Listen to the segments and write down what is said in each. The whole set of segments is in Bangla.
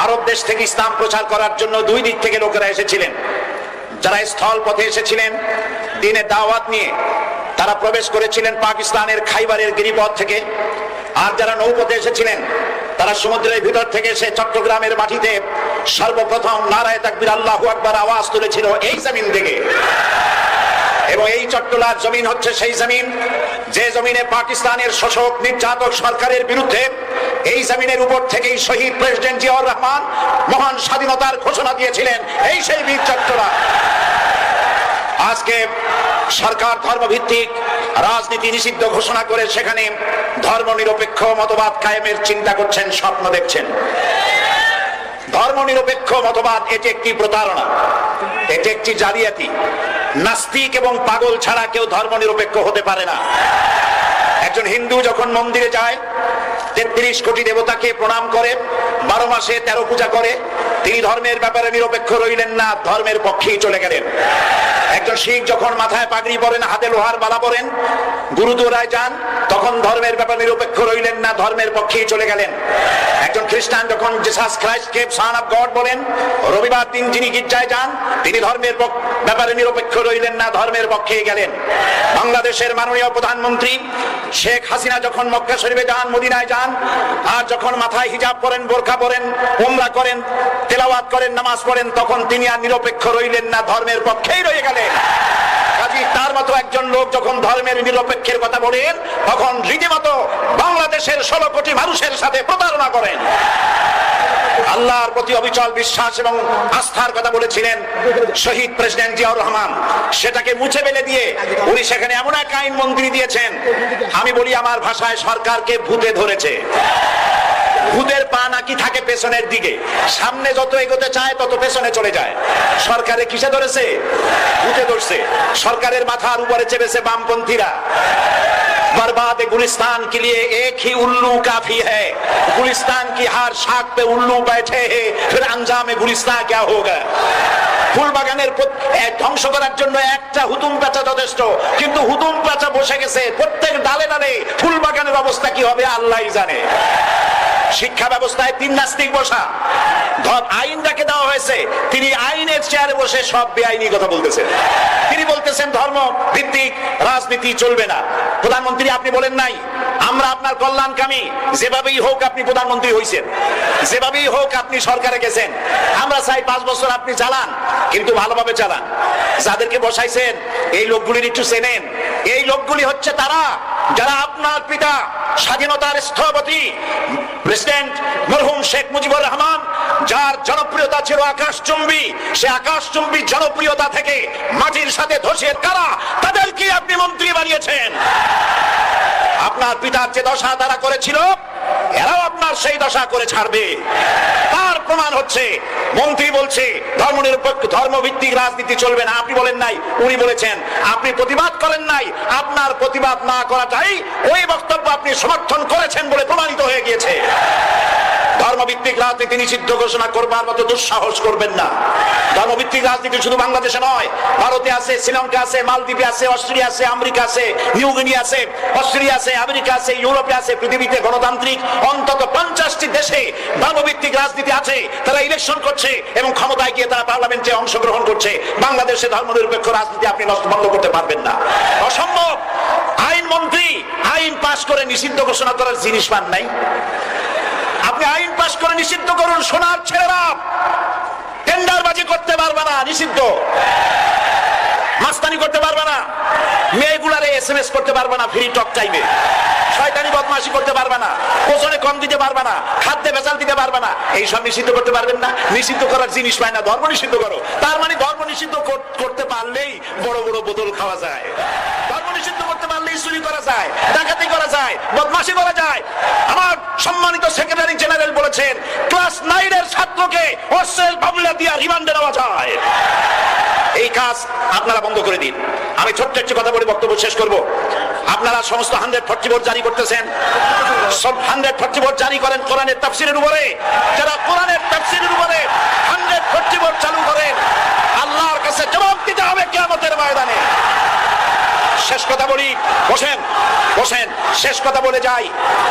আরব দেশ থেকে ইসলাম প্রচার করার জন্য দুই দিক থেকে লোকেরা এসেছিলেন। যারা স্থল পথে এসেছিলেন দ্বীনের দাওয়াত নিয়ে, তারা প্রবেশ করেছিলেন পাকিস্তানের খাইবারের গিরিপথ থেকে। আর যারা নৌপথে এসেছিলেন তারা সমুদ্রের ভিতর থেকে এসে চট্টগ্রামের মাটিতে সর্বপ্রথম নারায়ে তাকবীর আল্লাহু আকবার আওয়াজ তুলেছিল এই জমিন থেকে। এবং এই চট্টলার জমিন হচ্ছে সেই জমিন যে জমিনে পাকিস্তানের শোষক নির্যাতক সরকারের বিরুদ্ধে এই জমিনের উপর থেকেই শহীদ প্রেসিডেন্ট জিয়াউর রহমান মহান স্বাধীনতার ঘোষণা দিয়েছিলেন। এই সেই বীর চট্টলা। আজকে সরকার ধর্মভিত্তিক রাজনীতি নিষিদ্ধ ঘোষণা করে সেখানে ধর্মনিরপেক্ষ মতবাদ কায়েমের চিন্তা করছেন, স্বপ্ন দেখছেন। ধর্মনিরপেক্ষ মতবাদ এটি একটি প্রতারণা, এটি একটি জালিয়াতি। নাস্তিক এবং পাগল ছাড়া কেউ ধর্মনিরপেক্ষ হতে পারে না। একজন হিন্দু যখন মন্দিরে যায় 33 কোটি দেবতাকে প্রণাম করে, 12 মাসে 13 পূজা করে, তিনি ধর্মের ব্যাপারে নিরপেক্ষ রইলেন না, ধর্মের পক্ষেই চলে গেলেন। একজন শিখ যখন মাথায় পাগড়ি পরেন, হাতে লোহার বালা পরেন, গুরুদুয়ারায় যান, তখন ধর্মের ব্যাপারে নিরপেক্ষ রইলেন না, ধর্মের পক্ষেই চলে গেলেন। একজন খ্রিস্টান যখন জিসাস খ্রাইস্টকে সন অফ গড বলেন, রবিবার দিন যিনি গির্জায় যান, তিনি ধর্মের ব্যাপারে নিরপেক্ষ রইলেন না, ধর্মের পক্ষেই গেলেন। বাংলাদেশের মাননীয় প্রধানমন্ত্রী শেখ হাসিনা যখন মক্কা শরীফে যান, মদিনায় যান, আর যখন মাথায় হিজাব পরেন, বোরকা পরেন, উমরা করেন, তেলাওয়াত করেন, নামাজ পড়েন, তখন তিনি আর নিরপেক্ষ রইলেন না, ধর্মের পক্ষেই রয়ে গেলেন। কাজী তার মতো একজন লোক যখন ধর্মের নিরপেক্ষের কথা বলেন, তখন রীতিমতো বাংলাদেশের 16 কোটি মানুষের সাথে প্রতারণা করেন। আল্লাহর প্রতি অবিচল বিশ্বাস এবং আস্থার কথা বলেছিলেন শহীদ প্রেসিডেন্ট জিয়াউর রহমান, সেটাকে মুছে ফেলে দিয়ে উনি সেখানে এমন এক আইন মন্ত্রী দিয়েছেন, আমি বলি আমার ভাষায় সরকারকে ভূতে ধরেছে। ভূতের পা নাকি থাকে পেছনের দিকে, সামনে যত এগোতে চায় তত পেছনে চলে যায়। সরকারে কিসে ধরেছে? ভূতে ধরছে। সরকারের মাথার উপরে চেপেছে বামপন্থীরা। बर्बाद गुलिस्तान के लिए एक ही उल्लू काफी है, गुलिस्तान की हर शाख पे उल्लू बैठे हैं, फिर अंजाम गुलिस्तान क्या होगा। ফুল বাগানের ধ্বংস করার জন্য একটা হুতুম পেঁচা যথেষ্ট, কিন্তু হুতুম পেঁচা বসে গেছে প্রত্যেক ডালে ডালে। ফুল বাগানের অবস্থা কি হবে আল্লাহই জানে। শিক্ষা ব্যবস্থায় 3 নাস্তিক বসা, আইন যাকে দেওয়া হয়েছে তিনি আইনের চেয়ারে বসে সব বেআইনি কথা বলতেছেন। তিনি বলতেছেন ধর্ম ভিত্তিক রাজনীতি চলবে না। প্রধানমন্ত্রী আপনি বলেন নাই আমরা আপনার কল্যাণকামী, যেভাবেই হোক আপনি প্রধানমন্ত্রী হয়েছেন, যেভাবেই হোক আপনি সরকারে গেছেন, আমরা চাই 5 বছর আপনি চালান, কিন্তু ভালোভাবে চালান। যাদেরকে বসাইছেন এই লোকগুলির একটু চেনেন। এই লোকগুলি হচ্ছে তারা যারা আপনার পিতা স্বাধীনতার স্থপতি প্রেসিডেন্ট মরহুম শেখ মুজিবুর রহমান, যার জনপ্রিয়তা ছিল আকাশচুম্বী, সে আকাশচুম্বী জনপ্রিয়তা থেকে মাটির সাথে ধসে কারা, তাদেরকে আপনি মন্ত্রী বানিয়েছেন। আপনার পিতার যে দশা তারা করেছিল, এরাও আপনার সেই দশা করে ছাড়বে। তার প্রমাণ হচ্ছে মন্ত্রী বলছে ধর্মনিরপেক্ষ ধর্মভিত্তিক রাজনীতি চলবে না। আপনি বলেন নাই, উনি বলেছেন। আপনি প্রতিবাদ করেন নাই, আপনার প্রতিবাদ না করাটাই ওই বক্তব্য আপনি সমর্থন করেছেন বলে প্রমাণিত হয়ে গিয়েছে। ধর্মভিত্তিক রাজনীতি নিষিদ্ধ ঘোষণা করবার মতো দুঃসাহস করবেন না। ধর্মভিত্তিক রাজনীতি শুধু বাংলাদেশে নয়, ভারতে আছে, শ্রীলঙ্কা আছে, মালদ্বীপে আছে, অস্ট্রেলিয়া আছে, আমেরিকা আছে, নিউ গিনি আছে, অস্ট্রেলিয়া আছে, আমেরিকা আছে, ইউরোপে আছে। পৃথিবীতে গণতান্ত্রিক অন্তত 50টি দেশে ধর্মভিত্তিক রাজনীতি আছে। তারা ইলেকশন করছে এবং ক্ষমতায় গিয়ে তারা পার্লামেন্টে অংশগ্রহণ করছে। বাংলাদেশে ধর্মনিরপেক্ষ রাজনীতি আপনি বন্ধ করতে পারবেন না, অসম্ভব। আইন মন্ত্রী আইন পাশ করে নিষিদ্ধ ঘোষণা করার জিনিস পান নাই। আপনি আইন পাশ করে নিষিদ্ধ করুন, সোনার ছেলেরা টেন্ডারবাজি করতে পারবে না, নিষিদ্ধ। মাস্তানি করতে পারবে না, মেয়েগুলারে SMS করতে পারবে না ফ্রি টক টাইমে, শয়তানি বদমাশি করতে পারবে না, ওজনে কম দিতে পারবে না, খাদ্যে ভেজাল দিতে পারবে না। এইসব নিষিদ্ধ করতে পারবেন না। নিষিদ্ধ করার জিনিস পায় না, ধর্ম নিষিদ্ধ করো। তার মানে ধর্ম নিষিদ্ধ করতে পারলেই বড় বড় বোতল খাওয়া যায়। ধর্ম নিষিদ্ধ করতে পারলেই চুরি করা যায়, ডাকাতি করা যায়, বদমাশি করা যায়। আমার সম্মানিত সেক্রেটারি জেনারেল বলেছেন ক্লাস 9 এর ছাত্রকে হোস্টেল মামলা দিয়ে রিমান্ডে নেওয়া যায়। এই কাজ আপনারা বন্ধ করে দিন। আমি ছোট্ট একটি কথা বলে বক্তব্য শেষ করব। আপনারা সমস্ত 140 ভোট জারি করতেছেন, সব 140 ভোট জারি করেন কোরআনের তাফসীরের উপরে। যারা কোরআনের তাফসীরের উপরে 140 ভোট চালু করেন, আল্লাহর কাছে জবাব দিতে হবে কিয়ামতের ময়দানে। শেষ কথা বলি, বসেন বসেন, শেষ কথা বলে যাই।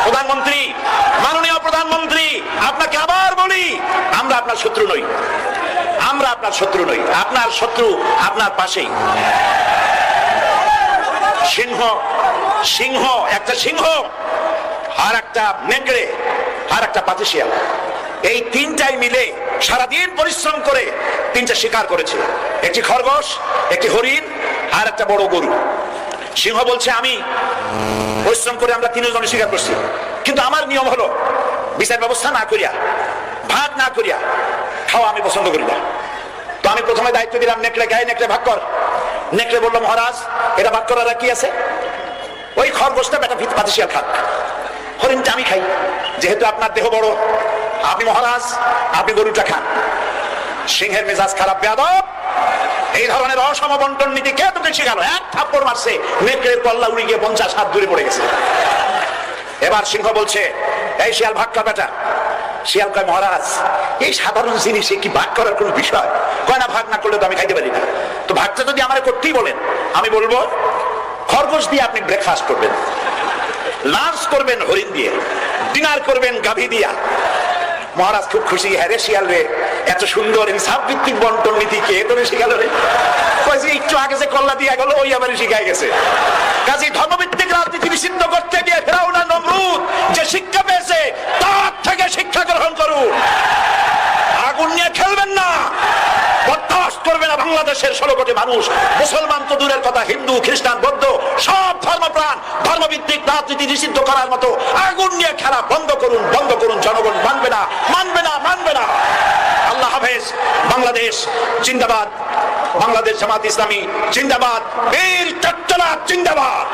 প্রধানমন্ত্রী, মাননীয় প্রধানমন্ত্রী, আপনাকে আবার বলি, আমরা আপনার শত্রু নই, আমরা আপনার শত্রু নই, আপনার শত্রু আপনার পাশেই। সিংহ, সিংহ একটা সিংহ, আর একটা নেকড়ে, আর একটা পাতিশিয়াল, এই তিনটাই মিলে সারাদিন পরিশ্রম করে তিনটা শিকার করেছে, একটি খরগোশ, একটি হরিণ, আর একটা বড় গরু। সিংহ বলছে আমি পরিশ্রম করে আমরা তিনজনে শিকার করছি, কিন্তু আমার নিয়ম হলো বিচার ব্যবস্থা না করিয়া, ভাগ না করিয়া খাওয়া আমি পছন্দ করি না। তো আমি প্রথমে দায়িত্ব দিলাম নেকড়ে গায়ে, নেকড়ে ভাগ কর। নেকড়ে বললো মহারাজ এটা ভাগ করার কি আছে, ওই খরগোশটা বেটা পাতিশিয়াল খাক, হরিণটা আমি খাই, যেহেতু আপনার দেহ বড়, আপনি মহারাজ আপনি গরুটা খান। সিংহের মেজাজ খারাপ, বেয়াদব, এই ধরনের অসম বন্টন নীতি কে তোকে শিখালো? এক থাপ্পড় মারছে, নেকড়ের কল্লা উড়ে গিয়ে 50 হাত দূরে পড়ে গেছে। এবার সিংহ বলছে এই শিয়াল ভাগ কর বেটা। শিয়াল কয় মহারাজ এই সাধারণ জিনিসে কি ভাগ করার কোন বিষয়? কয় না ভাগ না করলে তো আমি খাইতে পারি না। তো ভাগটা যদি আমার করতেই বলেন, আমি বলবো খরগোশ দিয়ে আপনি ব্রেকফাস্ট করবেন, লাঞ্চ করবেন হরিণ দিয়ে, ডিনার করবেন গাভী দিয়া। মহারাজ খুব খুশি, হ্যাঁ রে শিয়াল রে, এত সুন্দর ইনসাফ ভিত্তিক বন্টন নীতি কে তোরে শিখালো রে? কইছে একটু আগে যে কল্লা দিয়া গেল ওই আবার শিখাই গেছে। কাজী ধর্মভিত্তিক রাজনীতি নিষিদ্ধ করতে গিয়ে ফেরাউন আর নমরুদ যে শিক্ষা পেয়েছে তার থেকে শিক্ষা গ্রহণ করুন। আগুন নিয়ে খেলবেন না, বরদাস্ত করবে না বাংলাদেশের 16 কোটি মানুষ। মুসলমান তো দূরের কথা, হিন্দু, খ্রিস্টান, বৌদ্ধ সব ধর্মপ্রাণ ধর্মভিত্তিক রাজনীতি নিষিদ্ধ করার মতো আগুন নিয়ে খেলা বন্ধ করুন, বন্ধ করুন। জনগণ মানবে না, মানবে না, মানবে না। আল্লাহ হাফেজ। বাংলাদেশ জিন্দাবাদ, বাংলাদেশ জামাত ইসলামী জিন্দাবাদ, বীর চট্টলা জিন্দাবাদ।